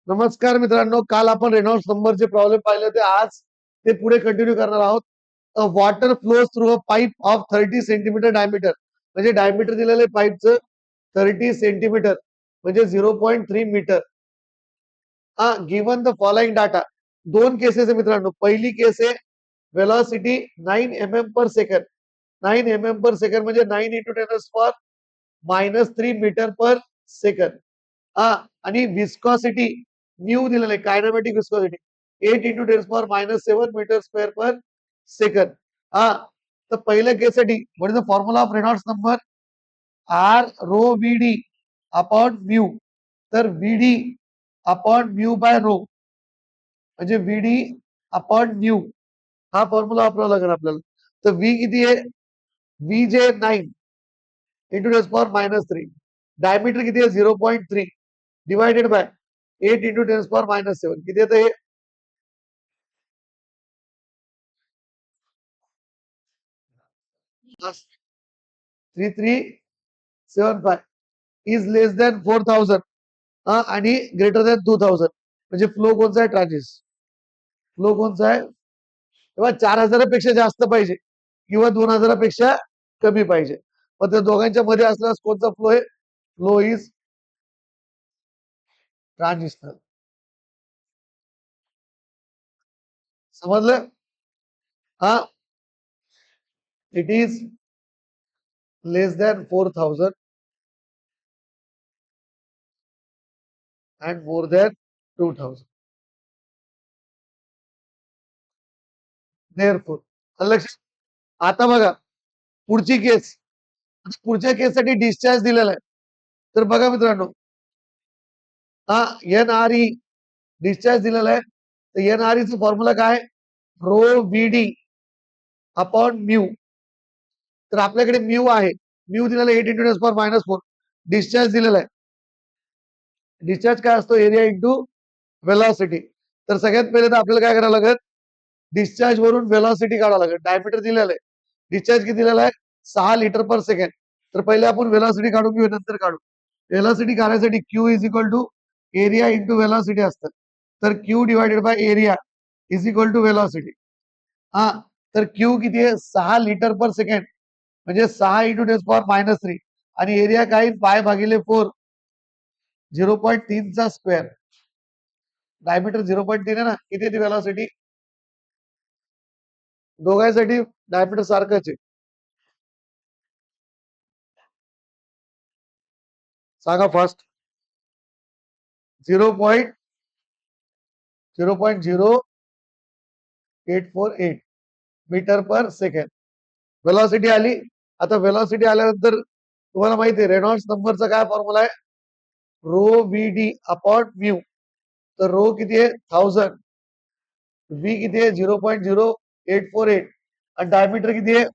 नमस्कार मित्रांनो, काल आपण रेनॉल्ड्स नंबरचे प्रॉब्लेम पाहिले होते. आज ते पुढे कंटिन्यू करणार आहोत. A water flows through a pipe of 30 centimetre diameter. म्हणजे डायमीटर दिलेलं आहे पाईपचं 30 सेंटीमीटर म्हणजे 0.3 metre. Given the following data. दोन केसेस आहे मित्रांनो. पहिली केस आहे velocity 9 mm per second. 9 mm per second म्हणजे 9 into 10⁻³ मीटर पर सेकंड. आणि विस्कॉसिटी न्यू दिलेलं आहे, kinematic viscosity 8 into 10⁻⁷ metre square per second. तर पहिल्या केससाठी what is the formula of Reynolds number? R rho V D upon mu. तर V D upon mu by rho म्हणजे V D upon mu हा formula वापरावा लागेल आपल्याला. तर व्ही किती आहे? व्ही जे 9 into 10⁻³ डायमीटर किती आहे? 0.3 डिवायडेड बाय 8 into 10⁻⁷. किती येतं हे? 3375 इज लेस दॅन 4000 आणि ग्रेटर दॅन 2000. म्हणजे फ्लो कोणचा आहे? ट्रान्झिस. फ्लो कोणचा आहे? तेव्हा 4000 पेक्षा जास्त पाहिजे किंवा 2000 पेक्षा कमी पाहिजे. मग त्या दोघांच्या मध्ये असल्यास कोणचा फ्लो आहे? Flow is transitional. समजलं? हा, it is less than 4000 and more than 2000. Therefore. लक्षात. आता बघा पुढची केस. पुढच्या केससाठी डिस्चार्ज दिलेला आहे. तर बघा मित्रांनो, एन आर ई डिस्चार्ज दिलेला आहे. तर एन आर ईचा फॉर्म्युला काय? Rho V D upon mu. तर आपल्याकडे म्यू आहे. म्यू दिलेला 8 into 10⁻⁴. डिस्चार्ज दिलेला आहे. डिस्चार्ज काय असतो? Area into velocity. तर सगळ्यात पहिले तर आपल्याला काय करावं लागेल? डिस्चार्ज वरून वेलॉसिटी काढावं लागेल. डायमीटर दिलेलं आहे. डिस्चार्ज किती दिलेला आहे? 6 लिटर पर सेकंड. तर पहिले आपण वेलॉसिटी काढून घेऊ, नंतर काढू. वेलॉसिटी काढण्यासाठी Q is equal to area into velocity असतं. तर Q divided by area is equal to velocity. हा, तर क्यू किती आहे? 6 लिटर पर सेकंड म्हणजे 6 into 10⁻³ आणि एरिया काय? पाय भागिले 4 0.3 चा स्क्वेअर. डायमीटर 0.3 आहे ना. किती येते वेलॉसिटी? दोघांसाठी डायमीटर सारखंच आहे. सांगा fast. 0.0848 metre per second velocity आली. आता वेलॉसिटी आल्यानंतर तुम्हाला माहिती आहे रेनॉल्ड्स नंबरचा काय फॉर्म्युला आहे? Rho V D upon mu. तर रो किती आहे? 1000. व्ही किती आहे? 0.0848 आणि डायमीटर किती आहे?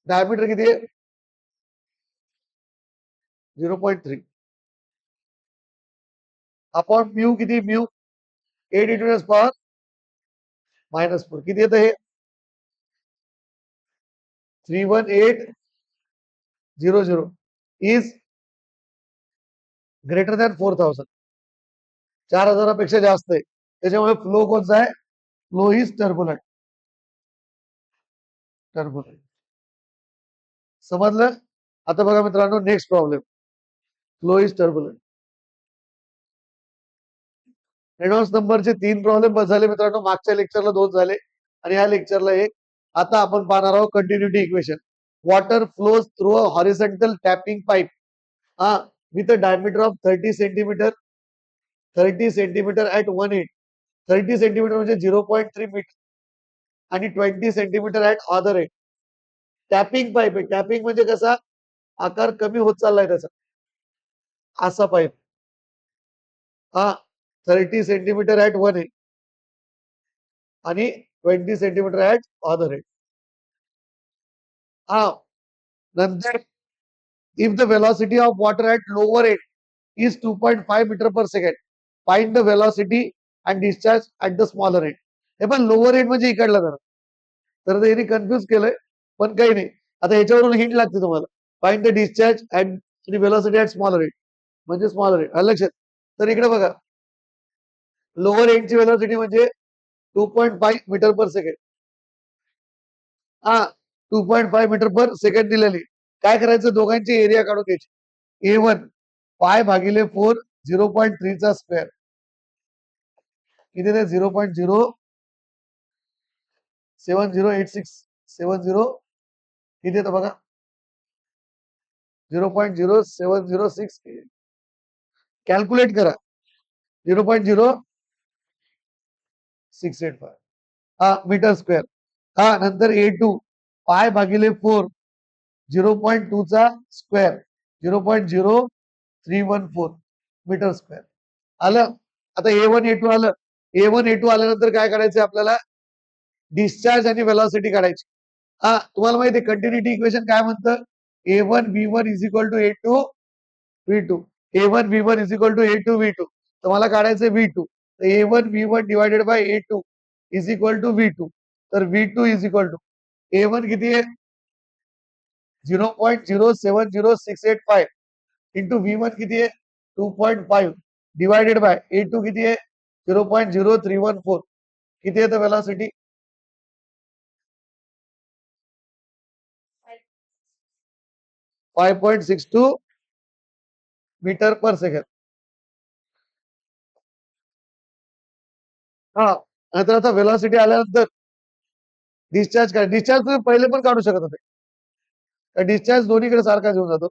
डायमीटर किती आहे? 0.3 अपॉन म्यू किती? Mu 8 into 10⁻⁴. किती येतं हे? 31800 इज ग्रेटर दॅन 4000. 4000 पेक्षा जास्त आहे. त्याच्यामुळे फ्लो कोणता आहे? Flow is turbulent. टर्बुलंट. समजलं? आता बघा मित्रांनो, next problem. Flow is turbulent. Reynolds नंबरचे 3 प्रॉब्लेम झाले मित्रांनो. मागच्या लेक्चरला 2 झाले आणि या लेक्चरला 1. आता आपण पाहणार आहोत continuity equation. Water flows through a horizontal tapping pipe with a diameter of 30 centimetre. 30 centimetre at 1/8. 30 centimetre म्हणजे 0.3 मीटर आणि 20 centimetre at other end. Tapping pipe आहे. टॅपिंग म्हणजे कसा? आकार कमी होत चाललाय त्याचा. असा पाईप. 30 सेंटीमीटर ॲट 1/8 आणि 20 सेंटीमीटर ॲट अदर एंड. नंतर if the velocity of water at lower end is 2.5 meter per second, find the velocity and discharge at the smaller end. हे पण लोअर एंड म्हणजे इकडला जरा. तर यांनी कन्फ्युज केलंय, पण काही नाही. आता याच्यावरून हिंट लागते तुम्हाला. Find the discharge and velocity at smaller end म्हणजे स्मॉलर एंड. लक्षात. तर इकडे बघा लोअर एंडची व्हेलॉसिटी म्हणजे 2.5 मीटर पर सेकंड. हा 2.5 मीटर पर सेकंड दिलेली. काय करायचं दोघांची एरिया काढून घ्यायची. A1 पाय भागिले 4 0.3 चा स्क्वेअर किती ते 0.07086 किती येतं बघा 0.0706 कॅल्क्युलेट करा 0.0685 हा मीटर स्क्वेअर. हा नंतर A2 पाय भागिले 4 0.2 चा स्क्वेअर 0.0314 मीटर स्क्वेअर आलं. आता A1 A2 आलं. A1 A2 आल्यानंतर काय करायचं आपल्याला डिस्चार्ज आणि व्हेलॉसिटी काढायची. हा तुम्हाला माहिती आहे कंटिन्युटी इक्वेशन काय म्हणतं A1 B1 is equal to A2 V2 A1 V1 is equal to A2 V2 तर मला काढायचं V2 तर A1 V1 divided by A2 is equal to V2 तर V2 is equal to A1 किती आहे 0.0708685 into V1 किती आहे 2.5 divided by A2 किती आहे 0.0314 किती येतं व्हेलॉसिटी 5.62 मीटर पर सेकंड. हा नंतर आता व्हेलॉसिटी आल्यानंतर डिस्चार्ज काय डिस्चार्ज तुम्ही पहिले पण काढू शकत होते. डिस्चार्ज दोन्हीकडे सारखा घेऊन जातो.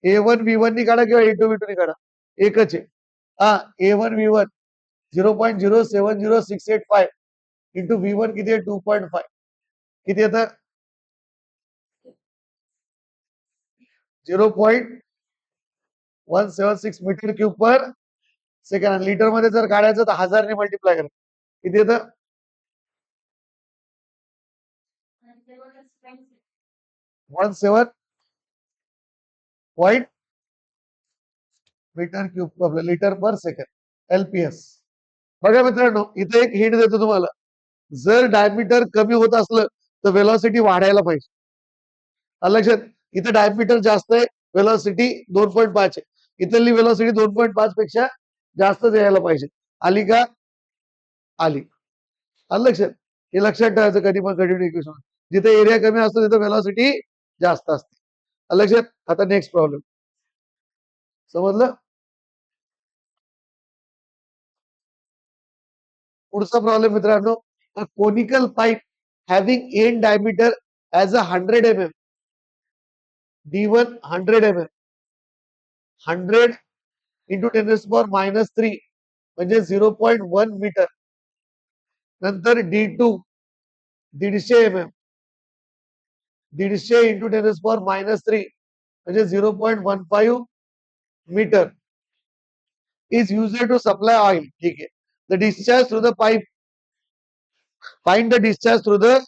A1 V1 नी काढा किंवा A2 V2 नी काढा एकच आहे. हा A1 V1 0.0708685 इंटू V1 किती आहे 2.5 किती येतं 0.176 मीटर क्यूब पर सेकंड. लिटर मध्ये जर काढायचं तर 1000 ने मल्टिप्लाय करा किती येतं 17 पॉइंट मीटर क्यूब आपलं लिटर पर सेकंड LPS. बघा मित्रांनो इथे एक हिंट देतो तुम्हाला जर डायमीटर कमी होत असलं तर वेलॉसिटी वाढायला पाहिजे. लक्षात इथे डायमीटर जास्त आहे वेलॉसिटी 2.5 आहे. इथली वेलॉसिटी 2.5 पेक्षा जास्तच यायला पाहिजे. आली का आली. लक्षात हे लक्षात ठेवायचं कधी पण कंटिन्यू इक्वेशन जिथे एरिया कमी असतो तिथे वेलॉसिटी जास्त असते. लक्षात. आता नेक्स्ट प्रॉब्लेम समजलं. पुढचा प्रॉब्लेम मित्रांनो a conical pipe having end diameter as a 100 mm D1 100 mm 100 into 10 raised to power -3 म्हणजे 0.1 मीटर नंतर D2 150 mm 150 into 10 raised to power -3 म्हणजे 0.15 metre is used to supply oil. ठीक आहे. The discharge through the pipe find the discharge through the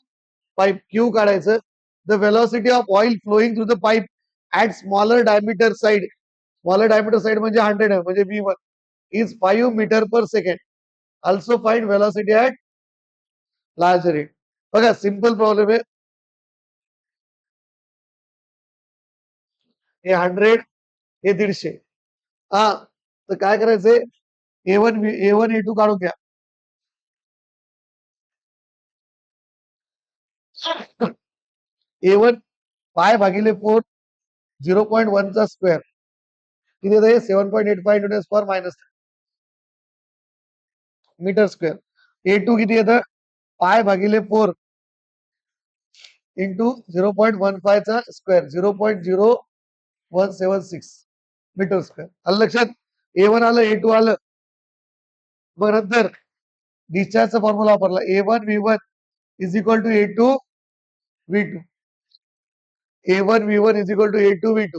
pipe Q काढायचं the velocity of oil flowing through the pipe at smaller diameter side म्हणजे 100 आहे म्हणजे V1 is 5 metre per second also find velocity at larger rate. बघा simple problem आहे हे 100 हे 150 हा तर काय करायचंय A1 A2 काढून घ्या. A1 पाय भागिले 4 0.1 चा स्क्वेअर किती येतं 7.85 into 10 power minus metre square. A2 किती येतं पाय भागिले 4 इंटू 0.15 चा स्क्वेअर 0.0176 मीटर स्क्वेअर. आलं लक्षात. A1 आलं A2 आलं. मग नंतर डिस्चार्जचा फॉर्म्युला वापरला A1 V1 is equal to A2 V2 A1 V1 is equal to A2 V2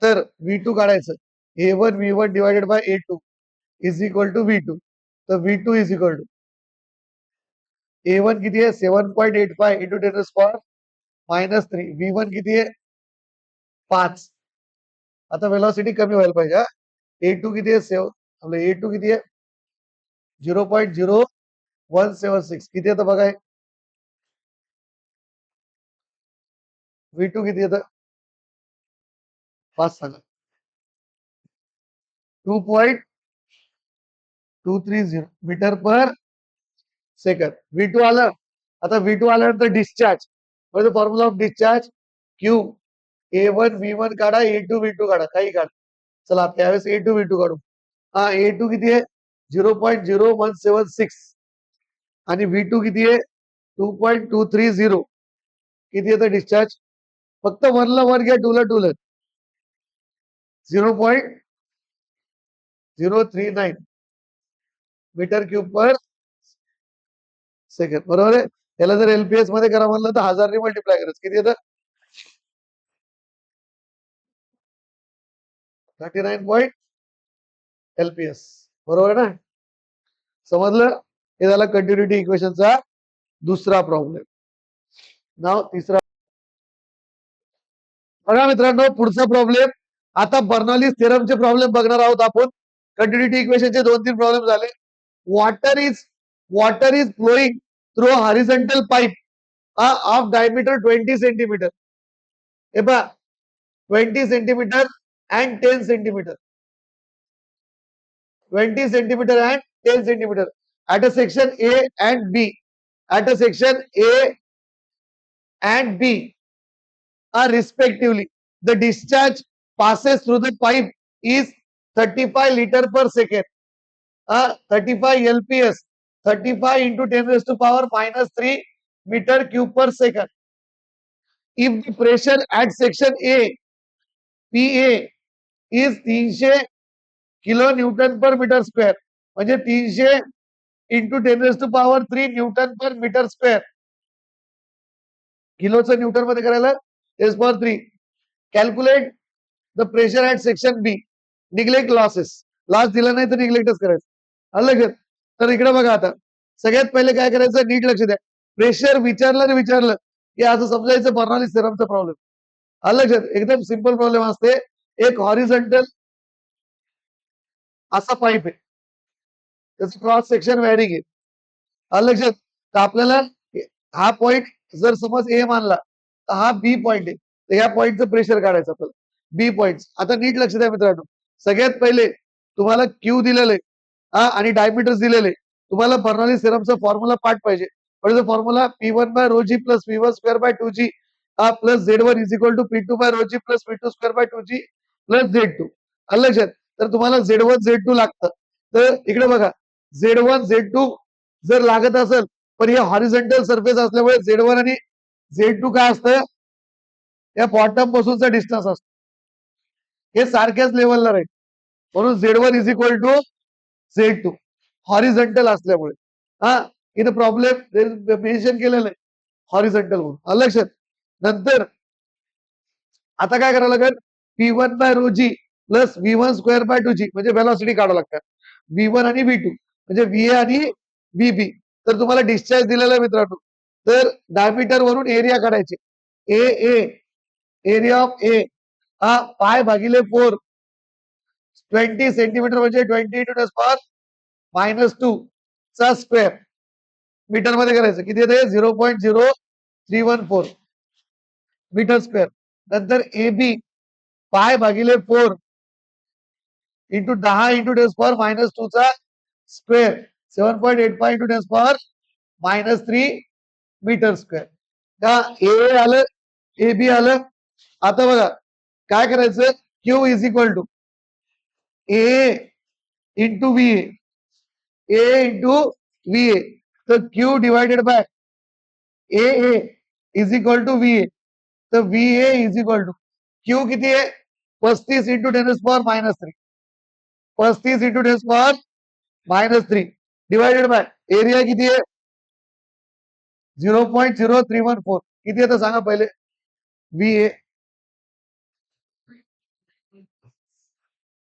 तर V2 काढायचं A1 V1 divided by A2 is equal to V2 तर V2 is equal to A1 किती आहे 7.85 into 10 power -3 V1 किती आहे 5. आता velocity कमी व्हायला पाहिजे. A2 किती आहे आपलं A2 किती आहे 0.0176 किती येतं बघा V2 किती येतं 5 सांगा 2.5 230 मीटर पर सेकंड. V2 आलं. आता V2 आल्यानंतर discharge. Formula of discharge Q A1 V1 काढा, A2 V2 काढा, काही काढा. चला त्यावेळेस A2 V2 काढू. A2 किती आहे 0.0176 आणि V2 किती आहे 2.230. किती येतं डिस्चार्ज? फक्त 1 ला 1 घ्या, 2 ला 2 0.039 मीटर क्यूब पर सेकंड. बरोबर आहे. याला जर LPS मध्ये करा म्हणलं तर 1000 ने मल्टिप्लाय करायचं. किती येतं 39 LPS. बरोबर आहे ना? समजलं? हे झालं कंटिन्युटी इक्वेशनचा दुसरा प्रॉब्लेम. नाव तिसरा. बघा मित्रांनो पुढचा प्रॉब्लेम. आता बर्नॉलीज थेरमचे प्रॉब्लेम बघणार आहोत आपण. कंटिन्युटी इक्वेशनचे 2-3 प्रॉब्लेम झाले. Water is flowing through a horizontal pipe of diameter 20 centimetre. हे पहा 20 centimetre and 10 centimeter. 20 centimeter and 10 centimeter at a section A and B. At a section A and B respectively. The discharge passes through the pipe is 35 liter per second. 35 LPS. 35 into 10 raised to power minus 3 meter cube per second. If the pressure at section A, PA is 300 kilo newton per metre square. म्हणजे 300 into 10 raise to power 3 newton per metre square. किलोचं newton मध्ये करायला 10^3. Calculate the pressure at section B. Neglect losses. Loss दिला नाही तर निग्लेक्टच करायचं. आलं का? तर इकडे बघा आता सगळ्यात पहिले काय करायचं नीट लक्ष द्या. प्रेशर विचारलं की असं समजायचं बर्नॉलीज थेरमचा प्रॉब्लेम. आलं का? एकदम सिंपल प्रॉब्लेम असते. एक हॉरिझॉन्टल असा पाईप आहे, त्याचं क्रॉस सेक्शन वॅरिंग आहे. लक्षात. तर आपल्याला हा पॉइंट जर समज ए मानला तर हा बी पॉइंट आहे. तर या पॉइंटचं प्रेशर काढायचं आपल्याला. बी पॉइंट. आता नीट लक्ष द्या मित्रांनो. सगळ्यात पहिले तुम्हाला क्यू दिलेले आणि डायमीटर्स दिलेले. तुम्हाला बर्नॉलीज थेरमचा फॉर्म्युला पाठ पाहिजे. Formula P1 by rho G plus V1 square by 2G plus Z1 is equal to P2 by rho G plus V2 square by 2G plus Z2. लक्षात. तर तुम्हाला Z1 Z2 लागतं. तर इकडे बघा Z1 Z2 जर लागत असेल पण हे हॉरिझॉन्टल सरफेस असल्यामुळे Z1 आणि Z2 काय असतं या बॉटम पासूनचा डिस्टन्स असतो. हे सारख्याच लेवलला राहील. म्हणून Z1 is equal to Z2 horizontal असल्यामुळे. इथं प्रॉब्लेम मेन्शन केलेलं आहे हॉरिझॉन्टल म्हणून. लक्षात. नंतर आता काय करावं लागेल P1 by rho G plus V1 square by 2G म्हणजे व्हेलॉसिटी काढावं लागतात. V1 आणि V2 म्हणजे VA आणि VB. तर तुम्हाला डिस्चार्ज दिलेला आहे मित्रांनो. तर डायमीटर वरून एरिया काढायचे. एरिया ऑफ ए पाय भागिले 4 20 सेंटीमीटर म्हणजे 20 इंटू 10 पॉवर -2 चा स्क्वेअर मीटर मध्ये करायचं. किती येते 0.0314 मीटर स्क्वेअर. नंतर AB पाय भागिले 4 इंटू 10 इंटू 10 पॉवर -2 चा square 7.85 into 10 power -3 metre square. का ए आलं AB आलं. आता बघा काय करायचं Q is equal to A into VA. A into VA. तर Q divided by AA is equal to VA. तर VA is equal to Q किती आहे 35 into 10 power -3. 35 into 10 power -3 divided by area किती आहे 0.0314. किती आहे तर सांगा पहिले. VA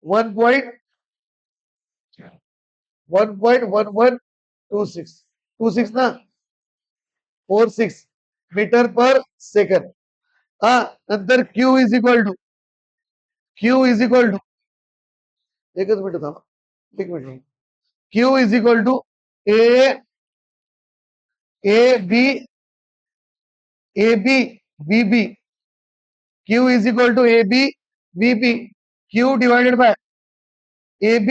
1.1126 ना 46 मीटर पर सेकंड. नंतर Q इज इक्वल टू एकच मिनिट थांबा. एक minute. Q is equal to AB VB. Q is equal to AB VB. Q divided by AB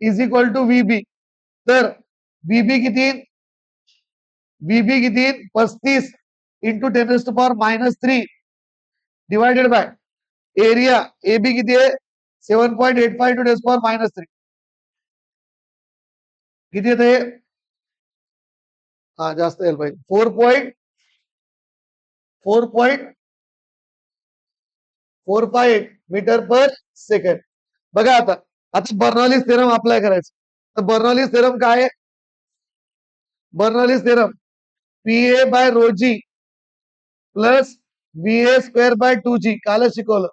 is equal to VB. तर बीबी किती, BB किती 35 into 10⁻³ divided by area AB किती आहे 7.85 into 10⁻³ किती येते, हा जास्त यायला पाहिजे 4.458 मीटर पर सेकंड. बघा आता आता बर्नॉलीज थेरम अप्लाय करायचं. तर बर्नॉलीज थेरम काय आहे, Bernoulli's theorem P A by रोजी plus V A square by 2g कालच शिकवलं,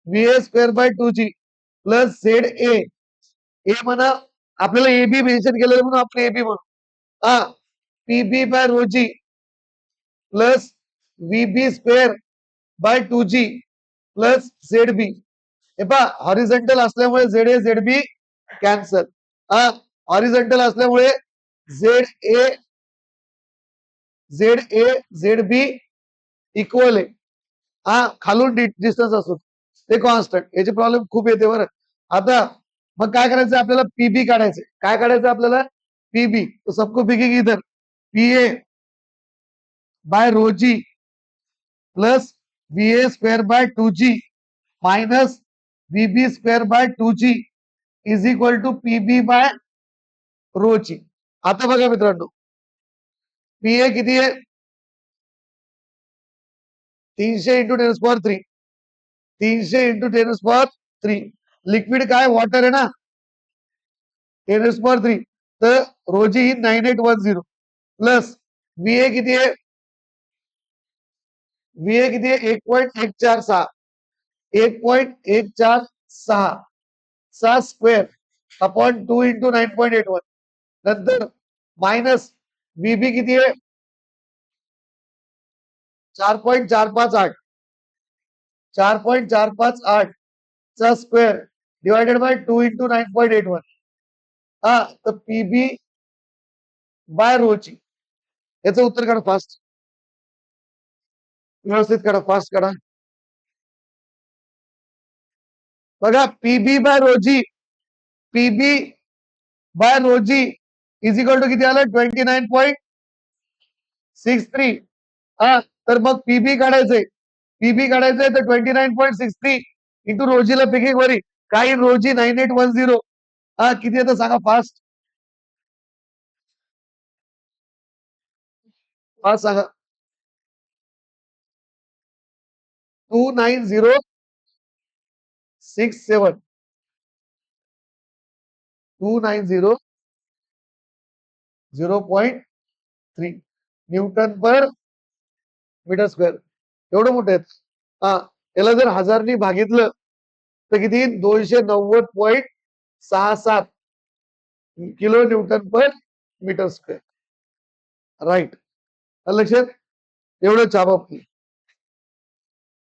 V A square by 2g plus Z A म्हणा, आपल्याला एबी मेन्शन केलेलं म्हणून आपण एबी म्हणू, हा पीबी बाय रोजी plus V B square by 2g plus Z B. हे पहा हॉरिझॉन्टल असल्यामुळे Z A Z B cancel, हा हॉरिझॉन्टल असल्यामुळे Z A Z B equal आहे, हा खालून डिस्टन्स असतो ते कॉन्स्टंट. याचे प्रॉब्लेम खूप येते बरं. आता मग काय करायचं आपल्याला, पीबी काढायचं. काय काढायचं आपल्याला, पीबी. तो सबको बिकेगी इधर पी ए बाय रोजी plus V A square by 2g minus VB square by 2g is equal to PB by rho G. आता बघा मित्रांनो, पी ए किती आहे 300 इंटू 10⁻³ 300 इंटू 10⁻³ लिक्विड काय वॉटर आहे ना 10⁻³ तर रोजी ही 9810 प्लस व्ही ए किती आहे, व्ही ए किती आहे 1.146 1.146 स्क्वेअर अपॉन 2 इंटू 9.81 नंतर मायनस व्हीबी किती आहे 4.458 4.458 चा स्क्वेअर डिवायडेड बाय 2 इंटू 9.81, हा तर पीबी बाय रोची. याचं उत्तर काढा फास्ट, व्यवस्थित काढा, फास्ट काढा. बघा PB by rho G, PB by rho G is equal to किती आलं 29.63, हा तर मग पीबी काढायचंय, पीबी काढायचंय तर 29.63 इंटू रोजीला पिकिंग वरी काही रोजी 9810, हा किती येतं सांगा फास्ट, फास्ट सांगा. 29067 290.3 न्यूटन पर मीटर स्क्वेअर. एवढं मोठं आहेत. हा याला जर 1000 भागितलं तर किती 290.67 kilo newton per metre square. Right, लक्षात एवढं छाप आपली.